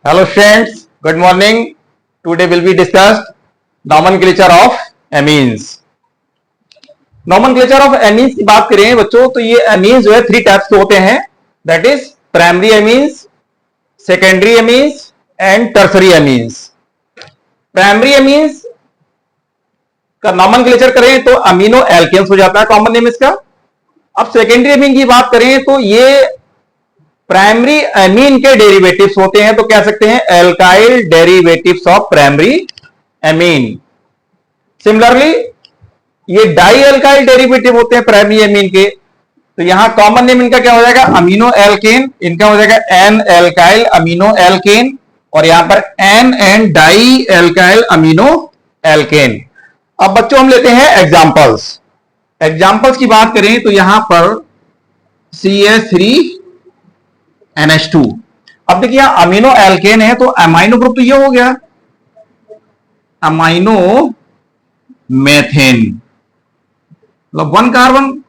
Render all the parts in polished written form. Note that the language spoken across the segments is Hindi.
Hello friends, good morning. Today will be discussed nomenclature of amines. Nomenclature of amines की बात करें बच्चों तो ये amines जो है थ्री टाइप्स के होते हैं, that is primary amines, secondary amines and tertiary amines. Primary amines का nomenclature करें तो अमीनो एल्केन्स हो जाता है कॉमन नेम इसका. अब सेकेंडरी अमीन की बात करें तो ये प्राइमरी अमीन के डेरिवेटिव्स होते हैं, तो कह सकते हैं alkyl derivatives of primary amine. Similarly ये डाई एल्काइल डेरिवेटिव होते हैं प्राइमरी अमीन के, तो यहां कॉमन नेम इनका क्या हो जाएगा अमीनो एल्केन, इनका हो जाएगा एन एल्काइल अमीनो एल्केन, और यहां पर N N di alkyl amino alkane. अब बच्चों हम लेते हैं एग्जांपल्स की बात करें तो यहां पर CH3NH2. अब देखिए अमीनो एल्केन है तो अमाइनो ग्रुप तो ये हो गया अमाइनो मेथेन, मतलब 1 कार्बन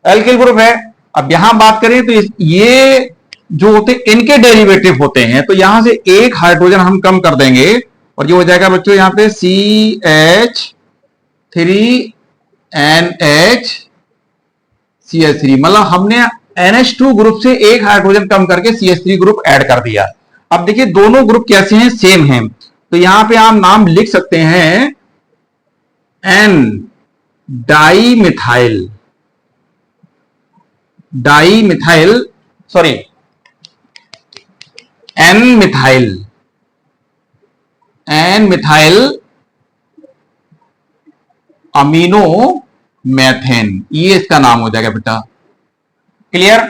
एल्किल ग्रुप है. अब यहां बात करें तो ये जो होते इनके डेरिवेटिव होते हैं, तो यहां से एक हाइड्रोजन हम कम कर देंगे और ये हो जाएगा बच्चों यहां पे CH3NH मतलब हमने NH2 ग्रुप से एक हाइड्रोजन कम करके CH3 ग्रुप ऐड कर दिया. अब देखिए दोनों ग्रुप कैसे हैं, सेम हैं, तो यहां पे आप नाम लिख सकते हैं N di methyl sorry N methyl amino methane, ये इसका नाम हो जाएगा बेटा. क्लियर.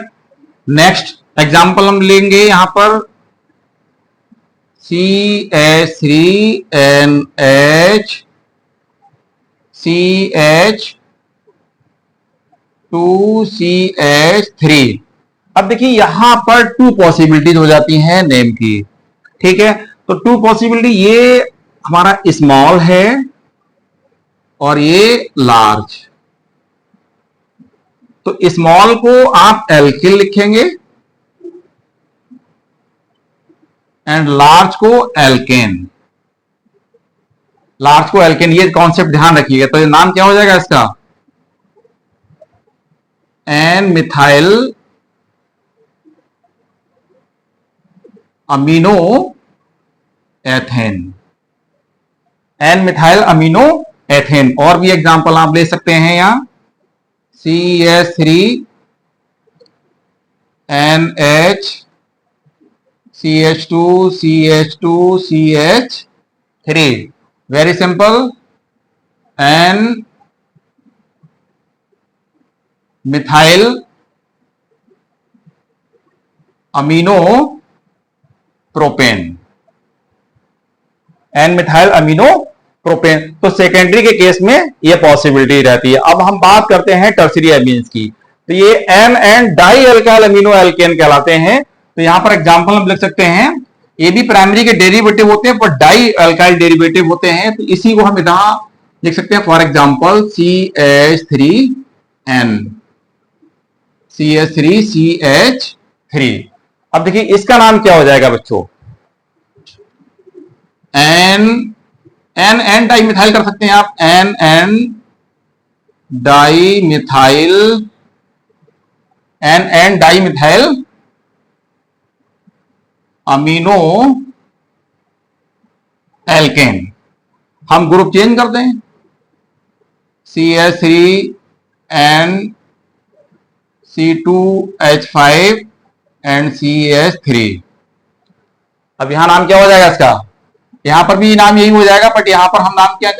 नेक्स्ट एग्जांपल हम लेंगे यहां पर CH3NH2CH3. अब देखिए यहां पर 2 पॉसिबिलिटीज हो जाती हैं नेम की. ठीक है, तो 2 पॉसिबिलिटी, ये हमारा स्मॉल है और ये लार्ज. तो स्मॉल को आप एल्किल लिखेंगे एंड लार्ज को एल्केन. ये कॉन्सेप्ट ध्यान रखिएगा. तो ये नाम क्या हो जाएगा इसका N methyl amino ethane, N methyl amino ethane. और भी एग्जांपल आप ले सकते हैं यहां CH3NH CH2CH2CH3. Very simple. N methyl amino propane, N methyl amino propane. तो सेकेंडरी के केस में ये पॉसिबिलिटी रहती है. अब हम बात करते हैं टर्सरी अमीन्स की, तो ये N N di alkyl amino alkane कहलाते हैं. तो यहां पर एग्जांपल हम लिख सकते हैं, ये भी प्राइमरी के डेरिवेटिव होते हैं पर डाई एल्काइल डेरिवेटिव होते हैं, तो इसी को हम यहां लिख सकते हैं. For example CH3CH3. अब देखिए इसका नाम क्या हो जाएगा बच्चों एन एन डाई मिथाइल कर सकते हैं आप, N N di methyl amino alkane. हम ग्रुप चेंज कर दें CH3NC2H5 एंड CH3. अब यहां नाम क्या हो जाएगा इसका, यहां पर भी नाम यही हो जाएगा, बट यहां पर हम नाम क्या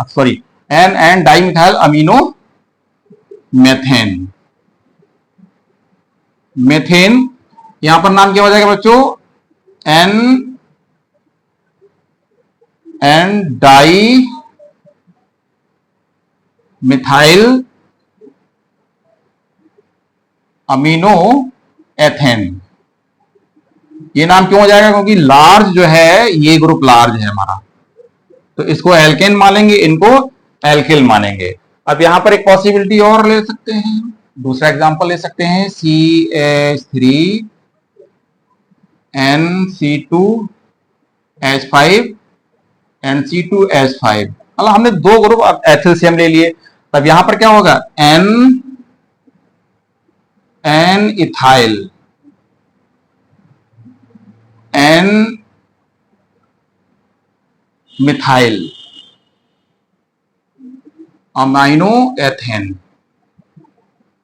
sorry N N di methyl amino methane. यहां पर नाम क्या हो जाएगा बच्चों N N di methyl amino ethane. ये नाम क्यों हो जाएगा, क्योंकि लार्ज जो है ये ग्रुप लार्ज है हमारा, तो इसको एल्केन मानेंगे, इनको एल्किल मानेंगे. अब यहां पर एक पॉसिबिलिटी और ले सकते हैं, दूसरा एग्जांपल ले सकते हैं CH3NC2 H5 NC2H5, मतलब हमने दो ग्रुप एथेल्सियम ले लिए। तब यहां पर क्या होगा, N ethyl, N methyl, amino ethane.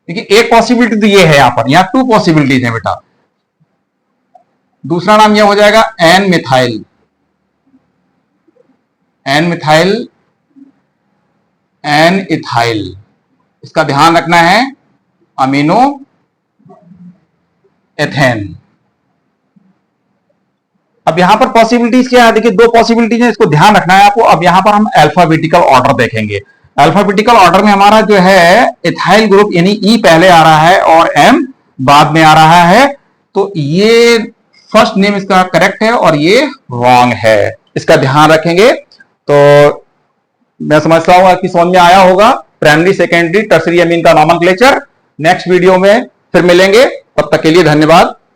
देखिए एक पॉसिबिलिटी तो ये है, यहां टू पॉसिबिलिटीज है बेटा। दूसरा नाम यह हो जाएगा N methyl, N methyl, N ethyl. इसका ध्यान रखना है, अमीनो एथेन। अब यहां पर पॉसिबिलिटीज क्या है, देखिए दो पॉसिबिलिटीज है, इसको ध्यान रखना है आपको। अब यहां पर हम अल्फाबेटिकल ऑर्डर देखेंगे। अल्फाबेटिकल ऑर्डर में हमारा जो है इथाइल ग्रुप यानी ई पहले आ रहा है और एम बाद में आ रहा है, तो ये फर्स्ट नेम इसका करेक्ट है और ये रॉन्ग है, इसका ध्यान रखेंगे। तो मैं समझता हूं कि समझ में आया होगा प्राइमरी, सेकेंडरी, टर्सरी अमीन का नॉमेनक्लेचर। नेक्स्ट वीडियो में फिर मिलेंगे, तब तक के लिए धन्यवाद।